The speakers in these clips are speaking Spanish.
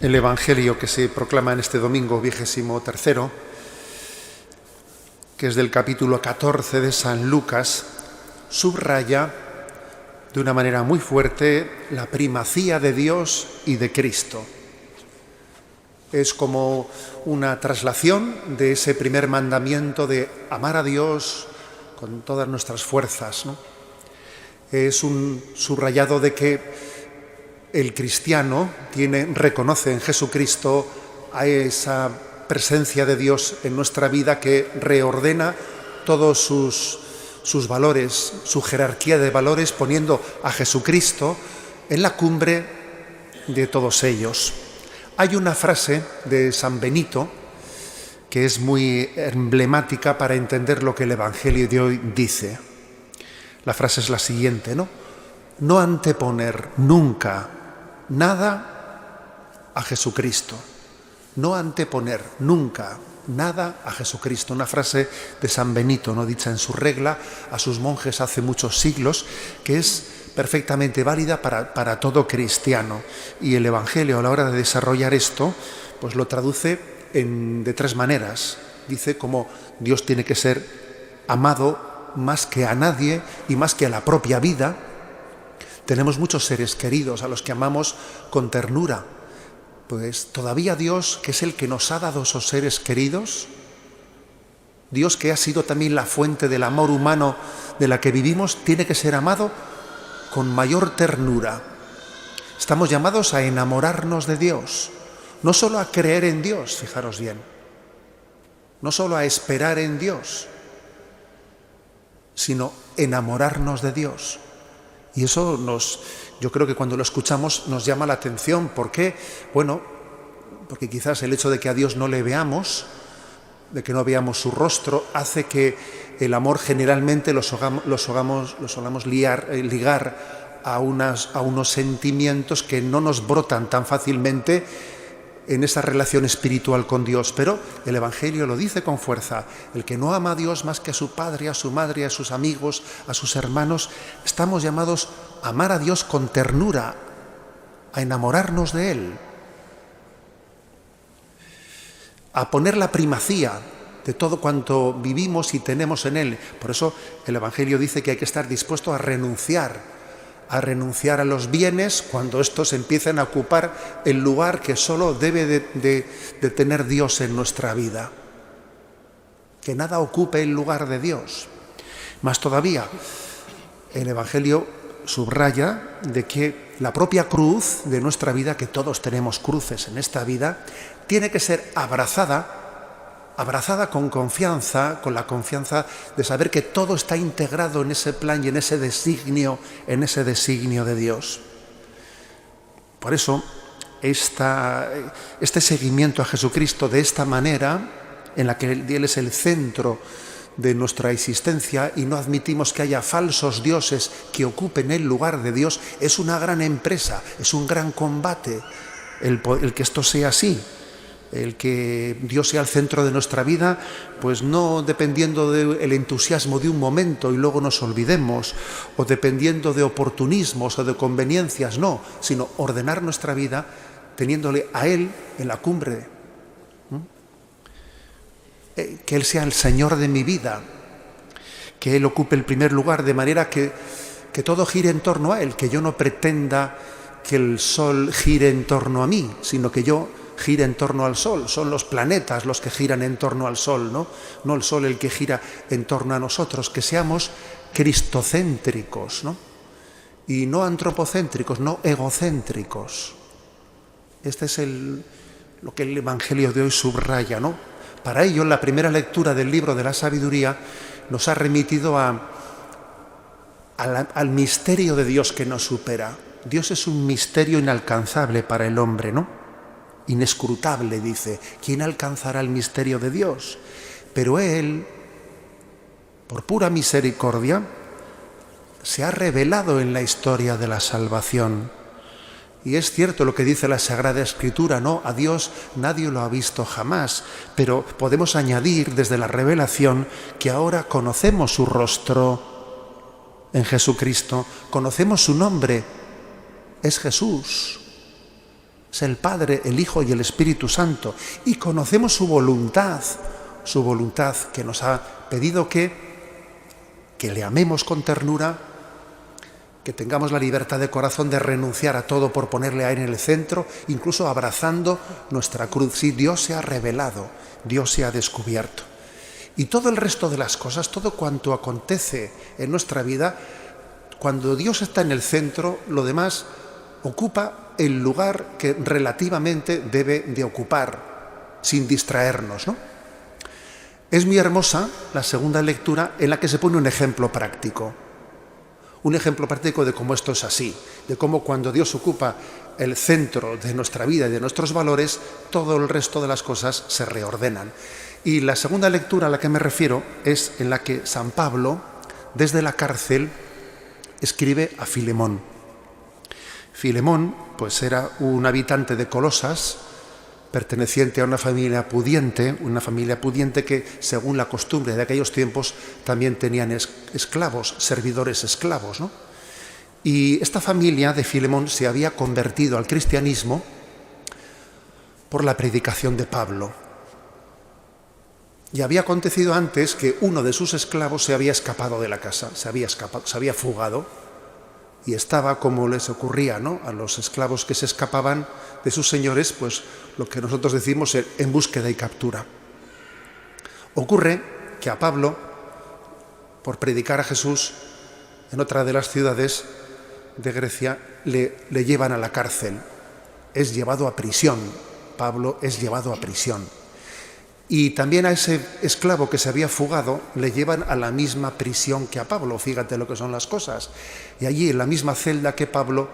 El Evangelio que se proclama en este domingo 23º, que es del capítulo 14 de San Lucas, subraya de una manera muy fuerte la primacía de Dios y de Cristo. Es como una traslación de ese primer mandamiento de amar a Dios con todas nuestras fuerzas, ¿no? Es un subrayado de que el cristiano reconoce en Jesucristo a esa presencia de Dios en nuestra vida que reordena todos sus valores, su jerarquía de valores, poniendo a Jesucristo en la cumbre de todos ellos. Hay una frase de San Benito que es muy emblemática para entender lo que el Evangelio de hoy dice. La frase es la siguiente, ¿no? No anteponer nunca nada a Jesucristo. No anteponer nunca nada a Jesucristo. Una frase de San Benito, no dicha en su regla a sus monjes hace muchos siglos, que es perfectamente válida para todo cristiano. Y el Evangelio, a la hora de desarrollar esto, pues lo traduce de tres maneras. Dice como Dios tiene que ser amado más que a nadie y más que a la propia vida. Tenemos muchos seres queridos a los que amamos con ternura. Pues todavía Dios, que es el que nos ha dado esos seres queridos, Dios que ha sido también la fuente del amor humano de la que vivimos, tiene que ser amado con mayor ternura. Estamos llamados a enamorarnos de Dios, no solo a creer en Dios, fijaros bien, no solo a esperar en Dios, sino enamorarnos de Dios. Y eso yo creo que cuando lo escuchamos nos llama la atención. ¿Por qué? Bueno, porque quizás el hecho de que a Dios no le veamos, de que no veamos su rostro, hace que el amor generalmente lo solamos ligar a unos sentimientos que no nos brotan tan fácilmente en esa relación espiritual con Dios. Pero el Evangelio lo dice con fuerza: el que no ama a Dios más que a su padre, a su madre, a sus amigos, a sus hermanos. Estamos llamados a amar a Dios con ternura, a enamorarnos de Él, a poner la primacía de todo cuanto vivimos y tenemos en Él. Por eso el Evangelio dice que hay que estar dispuesto a renunciar a los bienes cuando estos empiecen a ocupar el lugar que solo debe de tener Dios en nuestra vida. Que nada ocupe el lugar de Dios. Más todavía, el Evangelio subraya de que la propia cruz de nuestra vida, que todos tenemos cruces en esta vida, tiene que ser abrazada con confianza, con la confianza de saber que todo está integrado en ese plan y en ese designio de Dios. Por eso, este seguimiento a Jesucristo de esta manera, en la que Él es el centro de nuestra existencia y no admitimos que haya falsos dioses que ocupen el lugar de Dios, es una gran empresa, es un gran combate el que esto sea así. El que Dios sea el centro de nuestra vida, pues no dependiendo del entusiasmo de un momento y luego nos olvidemos, o dependiendo de oportunismos o de conveniencias, no, sino ordenar nuestra vida teniéndole a Él en la cumbre. Que Él sea el Señor de mi vida, que Él ocupe el primer lugar, de manera que todo gire en torno a Él, que yo no pretenda que el sol gire en torno a mí, sino que yo gira en torno al sol. Son los planetas los que giran en torno al sol, no el sol el que gira en torno a nosotros. Que seamos cristocéntricos, ¿no? Y no antropocéntricos, no egocéntricos. Este es lo que el Evangelio de hoy subraya, ¿no? Para ello, la primera lectura del libro de la sabiduría nos ha remitido al misterio de Dios que nos supera. Dios es un misterio inalcanzable para el hombre, ¿no? Inescrutable, dice. ¿Quién alcanzará el misterio de Dios? Pero Él, por pura misericordia, se ha revelado en la historia de la salvación. Y es cierto lo que dice la Sagrada Escritura, ¿no? A Dios nadie lo ha visto jamás, pero podemos añadir desde la revelación que ahora conocemos su rostro en Jesucristo, conocemos su nombre, es Jesús. Es el Padre, el Hijo y el Espíritu Santo. Y conocemos su voluntad que nos ha pedido que le amemos con ternura, que tengamos la libertad de corazón de renunciar a todo por ponerle a Él en el centro, incluso abrazando nuestra cruz. Sí, Dios se ha revelado, Dios se ha descubierto. Y todo el resto de las cosas, todo cuanto acontece en nuestra vida, cuando Dios está en el centro, lo demás ocupa el lugar que relativamente debe de ocupar, sin distraernos, ¿no? Es muy hermosa la segunda lectura en la que se pone un ejemplo práctico. Un ejemplo práctico de cómo esto es así, de cómo cuando Dios ocupa el centro de nuestra vida y de nuestros valores, todo el resto de las cosas se reordenan. Y la segunda lectura a la que me refiero es en la que San Pablo, desde la cárcel, escribe a Filemón. Filemón, pues era un habitante de Colosas, perteneciente a una familia pudiente que, según la costumbre de aquellos tiempos, también tenían esclavos, servidores esclavos, ¿no? Y esta familia de Filemón se había convertido al cristianismo por la predicación de Pablo. Y había acontecido antes que uno de sus esclavos se había escapado de la casa, se había fugado, y estaba, como les ocurría, ¿no?, a los esclavos que se escapaban de sus señores, pues lo que nosotros decimos en búsqueda y captura. Ocurre que a Pablo, por predicar a Jesús en otra de las ciudades de Grecia, le llevan a la cárcel. Es llevado a prisión. Pablo es llevado a prisión. Y también a ese esclavo que se había fugado le llevan a la misma prisión que a Pablo. Fíjate lo que son las cosas. Y allí, en la misma celda que Pablo,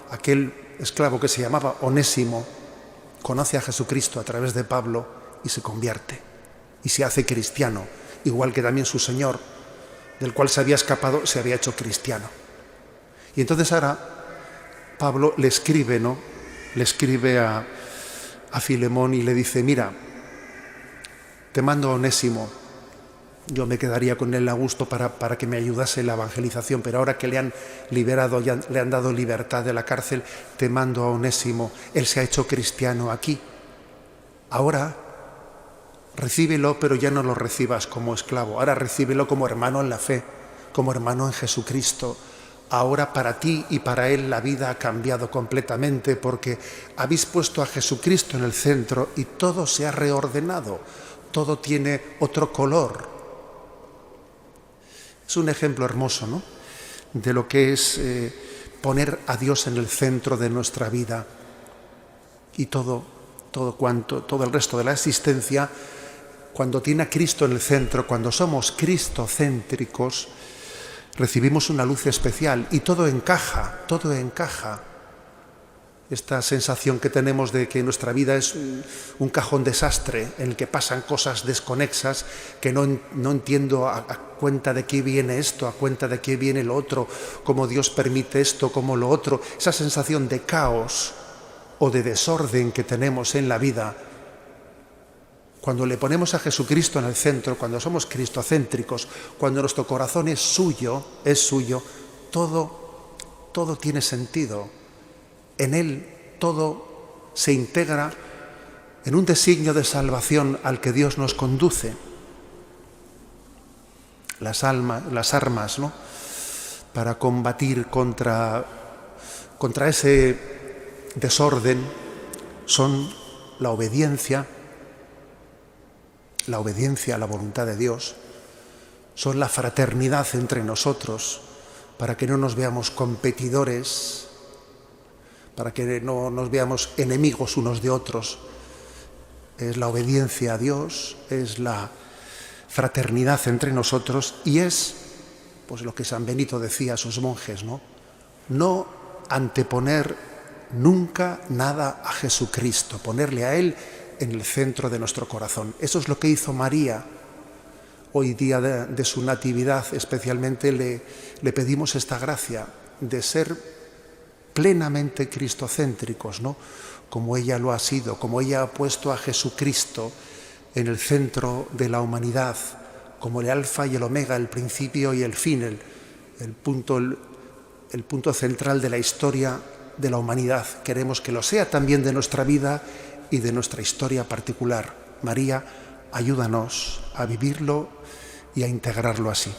aquel esclavo que se llamaba Onésimo conoce a Jesucristo a través de Pablo y se convierte. Y se hace cristiano, igual que también su señor, del cual se había escapado, se había hecho cristiano. Y entonces ahora Pablo le escribe, ¿no?, le escribe a Filemón y le dice: mira, te mando a Onésimo, yo me quedaría con él a gusto para que me ayudase en la evangelización, pero ahora que le han liberado, ya le han dado libertad de la cárcel, te mando a Onésimo, él se ha hecho cristiano aquí. Ahora recíbelo, pero ya no lo recibas como esclavo, ahora recíbelo como hermano en la fe, como hermano en Jesucristo. Ahora para ti y para él la vida ha cambiado completamente porque habéis puesto a Jesucristo en el centro y todo se ha reordenado. Todo tiene otro color. Es un ejemplo hermoso, ¿no?, de lo que es poner a Dios en el centro de nuestra vida. Y todo el resto de la existencia, cuando tiene a Cristo en el centro, cuando somos cristocéntricos, recibimos una luz especial y todo encaja. Esta sensación que tenemos de que nuestra vida es un cajón desastre en el que pasan cosas desconexas, que no entiendo a cuenta de qué viene esto, a cuenta de qué viene lo otro, cómo Dios permite esto, cómo lo otro. Esa sensación de caos o de desorden que tenemos en la vida, cuando le ponemos a Jesucristo en el centro, cuando somos cristocéntricos, cuando nuestro corazón es suyo, todo tiene sentido. En Él todo se integra en un designio de salvación al que Dios nos conduce. Las armas, ¿no?, para combatir contra ese desorden son la obediencia a la voluntad de Dios, son la fraternidad entre nosotros, para que no nos veamos competidores, para que no nos veamos enemigos unos de otros. Es la obediencia a Dios, es la fraternidad entre nosotros y es, pues, lo que San Benito decía a sus monjes, ¿no? No anteponer nunca nada a Jesucristo, ponerle a Él en el centro de nuestro corazón. Eso es lo que hizo María. Hoy día de su natividad especialmente le pedimos esta gracia de ser plenamente cristocéntricos, ¿no?, como ella lo ha sido, como ella ha puesto a Jesucristo en el centro de la humanidad, como el alfa y el omega, el principio y el fin, el punto central de la historia de la humanidad. Queremos que lo sea también de nuestra vida y de nuestra historia particular. María, ayúdanos a vivirlo y a integrarlo así.